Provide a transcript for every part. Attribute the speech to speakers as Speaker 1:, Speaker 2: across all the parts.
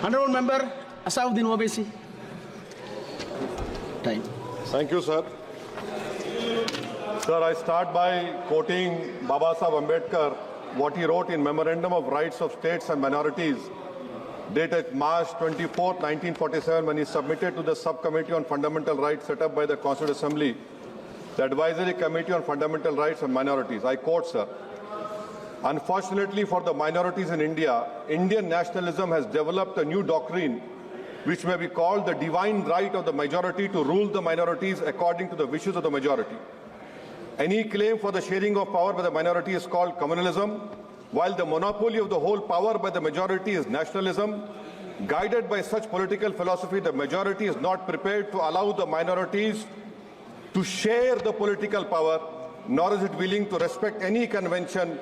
Speaker 1: Honorable Member Asauddin Owaisi. Time.
Speaker 2: Thank you, sir. Sir, I start by quoting Baba Saheb Ambedkar, what he wrote in Memorandum of Rights of States and Minorities, dated March 24, 1947, when he submitted to the Subcommittee on Fundamental Rights set up by the Constituent Assembly, the Advisory Committee on Fundamental Rights and Minorities. I quote, sir, "Unfortunately for the minorities in India, Indian nationalism has developed a new doctrine which may be called the divine right of the majority to rule the minorities according to the wishes of the majority. Any claim for the sharing of power by the minority is called communalism, while the monopoly of the whole power by the majority is nationalism. Guided by such political philosophy, the majority is not prepared to allow the minorities to share the political power, nor is it willing to respect any convention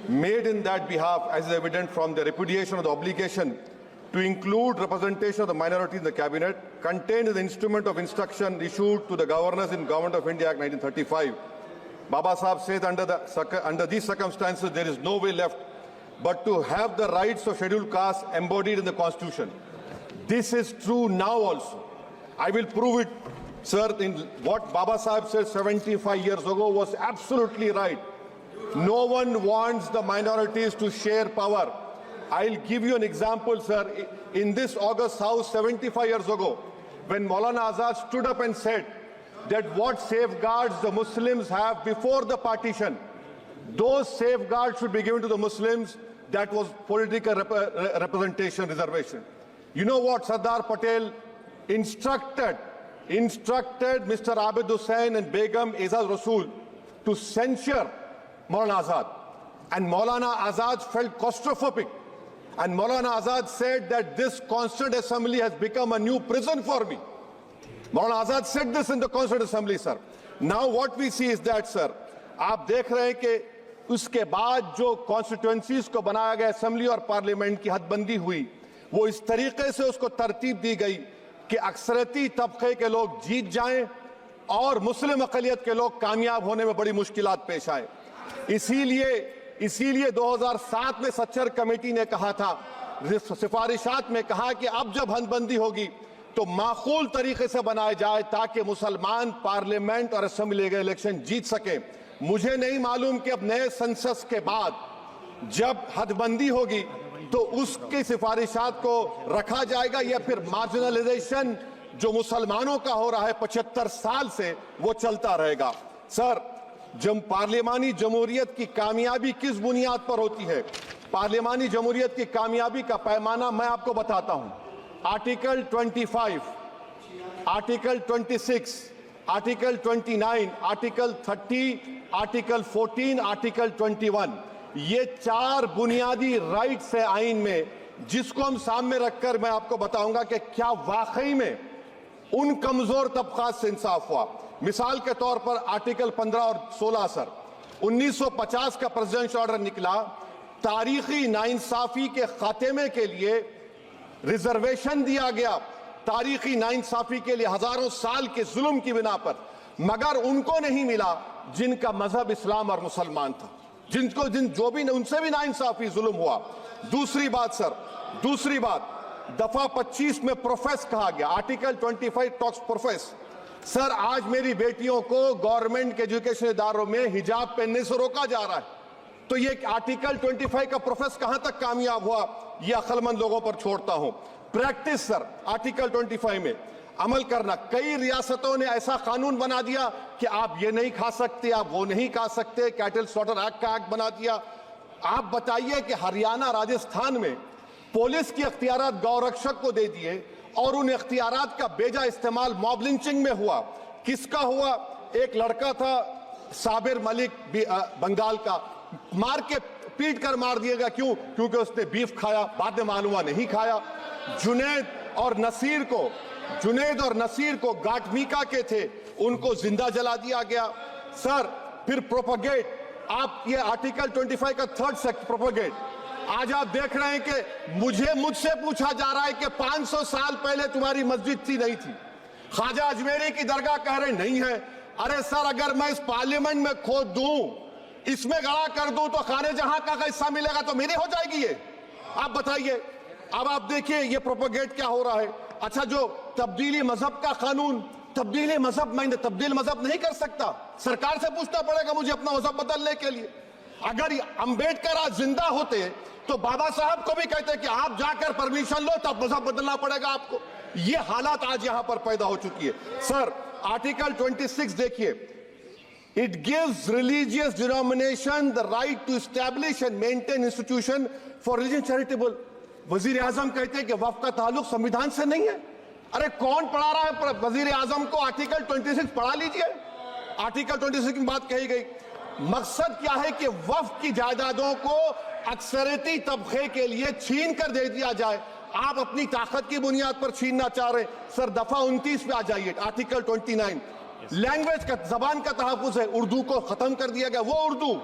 Speaker 2: made in that behalf, as is evident from the repudiation of the obligation to include representation of the minority in the cabinet, contained in the Instrument of Instruction issued to the governors in Government of India Act 1935. Baba Sahib says under these circumstances, there is no way left but to have the rights of scheduled castes embodied in the Constitution. This is true now also. I will prove it, sir, in what Baba Sahib said 75 years ago was absolutely right. No one wants the minorities to share power. I'll give you an example, sir. In this August House 75 years ago, when Maulana Azad stood up and said that what safeguards the Muslims have before the partition, those safeguards should be given to the Muslims, that was political representation, reservation. You know what Sardar Patel instructed Mr. Abid Hussain and Begum Aizaz Rasool to censure Maulana Azad. And Maulana Azad felt claustrophobic. And Maulana Azad said that this Constituent Assembly has become a new prison for me. Maulana Azad said this in the Constituent Assembly, sir. Now what we see is that, sir, आप देख रहे हैं कि उसके बाद जो constituencies को बनाया गया असेंबली और पार्लियामेंट की हदबंदी हुई, वो इस तरीके से उसको तरतीब दी गई कि अक्सरती तबके के लोग जीत जाएं और मुस्लिम अक़लियत के लोग कामयाब होने में बड़ी मुश्किलात पेश आए। इसीलिए 2007 में सच्चर कमेटी ने कहा था, सिफारिशात में कहा कि अब जब हदबंदी होगी तो माकूल तरीके से बनाया जाए ताकि मुसलमान पार्लियामेंट और असेंबली के इलेक्शन जीत सके। मुझे नहीं मालूम कि अब नए सेंसस के बाद जब हदबंदी होगी तो उसकी सिफारिशात को रखा जाएगा या फिर मार्जिनलाइजेशन जो मुसलमानों का हो रहा है 75 साल से वो चलता रहेगा। सर, जब पार्लियामानी जमहूरियत की कामयाबी किस बुनियाद पर होती है? पार्लियामानी जमहूरियत की कामयाबी का पैमाना मैं आपको बताता हूं। Article 25, article 26, article 29, article 30, article 14, article 21, ये 4 बुनियादी राइट्स है आइन में, जिसको हम सामने रखकर मैं आपको बताऊंगा कि क्या वाकई में उन कमजोर तबकात से इंसाफ हुआ। मिसाल के तौर पर आर्टिकल 15 और 16, सर, 1950 का प्रेसिडेंशियल ऑर्डर निकला, तारीखी नाइंसाफी के खात्मे के लिए रिजर्वेशन दिया गया, तारीखी नाइंसाफी के लिए हजारों साल के जुल्म की बिना पर, मगर उनको नहीं मिला जिनका मजहब इस्लाम और मुसलमान था, जो भी उनसे भी नाइंसाफी जुल्म हुआ। दूसरी बात, सर, दूसरी बात, दफा 25 में प्रोफेस कहा गया, आर्टिकल 25 टॉक्स प्रोफेस। सर, आज मेरी बेटियों को गवर्नमेंट के एजुकेशन इदारों में हिजाब पहनने से रोका जा रहा है, तो ये आर्टिकल 25 का प्रोफेस कहां तक कामयाब हुआ, ये अक्लमंद लोगों पर छोड़ता हूं। प्रैक्टिस, सर, आर्टिकल 25 में अमल करना। कई रियासतों ने ऐसा कानून बना दिया कि आप ये नहीं खा सकते, आप वो नहीं खा सकते, कैटल स्लॉटर एक्ट का एक्ट बना दिया। आप बताइए कि हरियाणा, राजस्थान में पुलिस की अख्तियारात गौरक्षक को दे दिए और उन अख्तियारात का बेजा इस्तेमाल मॉब लिंचिंग में हुआ। किसका हुआ? एक लड़का था साबिर मलिक बंगाल का, मार के पीट कर मार दिया गया। क्यों? क्योंकि उसने बीफ खाया, बाद में मालूम हुआ नहीं खाया। जुनैद और नसीर को गाटमीका के थे, उनको जिंदा जला दिया गया। सर, फिर प्रोपगेट, आप ये आर्टिकल 25 का 3rd सेक्शन प्रोपगेट, आज आप देख रहे हैं कि मुझसे पूछा जा रहा है कि 500 साल पहले तुम्हारी मस्जिद थी, नहीं थी। ख्वाजा अजमेरी की दरगाह कह रहे नहीं है। अरे सर, अगर मैं इस पार्लियामेंट में खोद दूं, इसमें गड़ा कर दूं, तो खाने जहां का हिस्सा मिलेगा तो मेरी हो जाएगी ये। आप बताइए। अब आप देखिए ये प्रोपोगेट क्या हो रहा है। अच्छा, जो तब्दीली मजहब का कानून, तब्दीली मजहब, मैं तब्दील मजहब नहीं कर सकता, सरकार से पूछना पड़ेगा मुझे अपना मजहब बदलने के लिए। अगर अंबेडकर आज जिंदा होते तो बाबा साहब को भी कहते कि आप जाकर परमिशन लो, तब मजहब बदलना पड़ेगा आपको। ये हालात आज यहां पर पैदा हो चुकी है। सर, आर्टिकल 26 देखिए, it gives religious denomination the right to establish and maintain institution for religion charitable. वजीर आजम कहते हैं कि वक्फ का ताल्लुक संविधान से नहीं है। अरे कौन पढ़ा रहा है वजीर आजम को? आर्टिकल 26 पढ़ा लीजिए। आर्टिकल 26 की बात कही गई। मकसद क्या है कि वक्फ की जायदादों को अक्सरियती तबके के लिए छीन कर दे दिया जाए। आप अपनी ताकत की बुनियाद पर छीनना चाह रहे हैं। सर, दफा 29 पे आ जाइए, आर्टिकल 29। लैंग्वेज का, जबान का तहफ्फुज है। उर्दू को खत्म कर दिया गया। वो उर्दू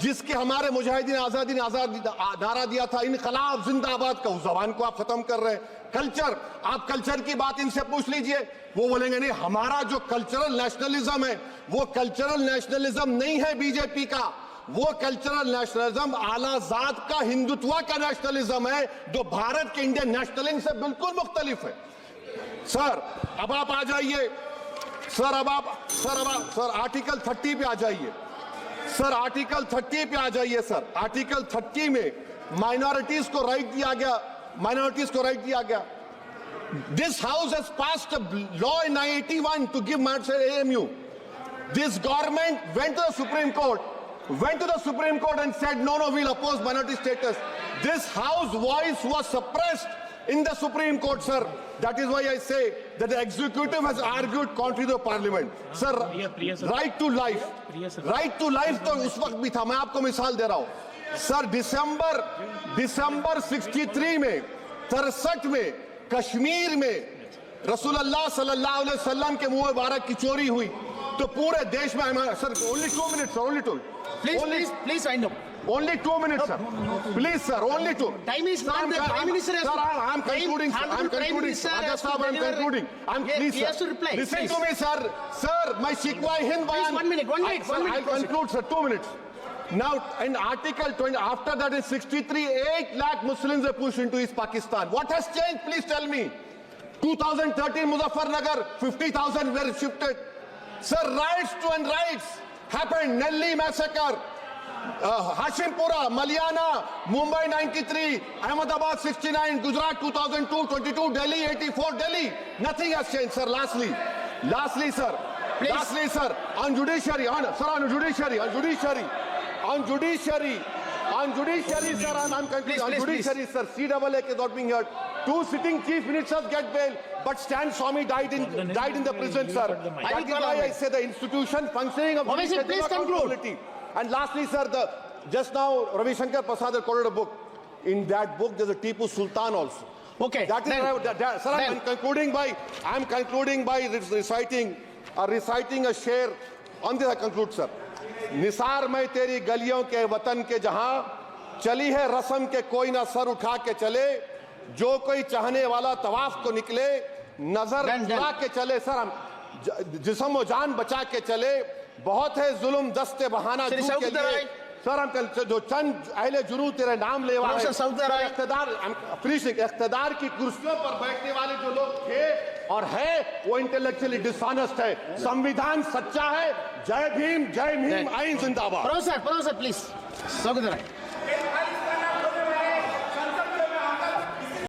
Speaker 2: जिसके हमारे मुजाहिदीन आजादी नारा दिया था, इनकलाब जिंदाबाद का, उस जबान को आप खत्म कर रहे हैं। कल्चर, आप कल्चर की बात इनसे पूछ लीजिए, वो बोलेंगे नहीं, हमारा जो कल्चरल नेशनलिज्म है वो कल्चरल नेशनलिज्म नहीं है बीजेपी का, वो कल्चरल नेशनलिज्म आलाजाद का, हिंदुत्व का नेशनलिज्म है, जो भारत के इंडियन नेशनलिज्म से बिल्कुल मुख्तलिफ है। सर, अब आप आ जाइए, सर आर्टिकल 30 पे आ जाइए। सर, आर्टिकल 30 पे आ जाइए। सर, आर्टिकल 30 में माइनॉरिटीज को राइट दिया गया, माइनॉरिटीज को राइट दिया गया। This house has passed a law in 1981 to give minority AMU. This government went to the Supreme Court and said no, we'll oppose minority status. This house voice was suppressed in the Supreme Court, sir. That is why I say that the executive has argued contrary to the parliament. Sir, right to life, right to life तो उस वक्त भी था। मैं आपको मिसाल दे रहा हूं। सर, दिसंबर 63 में, 63 में कश्मीर में रसूलुल्लाह सल्लल्लाहु अलैहि वसल्लम के मुंह मुबारक की चोरी हुई तो पूरे देश में, sir only 2 minutes, sir, only 2.
Speaker 1: Please, I know.
Speaker 2: Only 2 minutes, sir. Please, sir, only 2.
Speaker 1: Time is not there. Prime Minister has
Speaker 2: Sir,
Speaker 1: to.
Speaker 2: I'm concluding, sir. I'm concluding. Raja Sahab, I'm concluding. Please,
Speaker 1: He has to reply.
Speaker 2: Listen
Speaker 1: Please.
Speaker 2: to me, sir. Sir, my Shikwa Hind Bayan.
Speaker 1: Please, 1 minute.
Speaker 2: I'll conclude, sir. 2 minutes. Now, in Article 20, after that in 63, 8 lakh Muslims were pushed into East Pakistan. What has changed? Please tell me. 2013 Muzaffarnagar, 50,000 were shifted. Sir, riots to and riots happened. Nelli massacre, Hashimpura, Maliana, Mumbai 93, Ahmedabad 69, Gujarat 2002, 22, Delhi 84, Delhi. Nothing has changed, sir. Lastly, sir.
Speaker 1: Please.
Speaker 2: Lastly, sir, on judiciary, sir, on judiciary, sir, I'm concluding. On judiciary, sir, CAA is not being heard. 2 sitting chief ministers get bail, but Stan Swamy died in the prison, sir. That is why I say the institution functioning of
Speaker 1: Obviously, please conclude.
Speaker 2: And lastly, sir, just now Ravi Shankar Prasad had quoted a book. In that book, there's a Tipu Sultan also.
Speaker 1: Okay.
Speaker 2: That is sir, I'm concluding by reciting a share. On this I conclude, sir. Nisar मैं तेरी गलियों के वतन के जहां चली है रस्म के कोई ना सर उठा के चले, जो कोई चाहने वाला तवाफ को निकले, नजर उठा के चले, सर हम जिस्म व जान बचा के चले, बहुत है जुल्म दस्ते बहाना के लिए, सर हम जो चंद अहले जुनू तेरे नाम ले वाले इख्तिदार की कुर्सियों पर बैठने वाले जो लोग थे और है वो इंटेलेक्चुअली डिसऑनेस्ट है। संविधान सच्चा है। जय भीम, आइन जिंदाबाद।
Speaker 1: Professor, please. Saudara.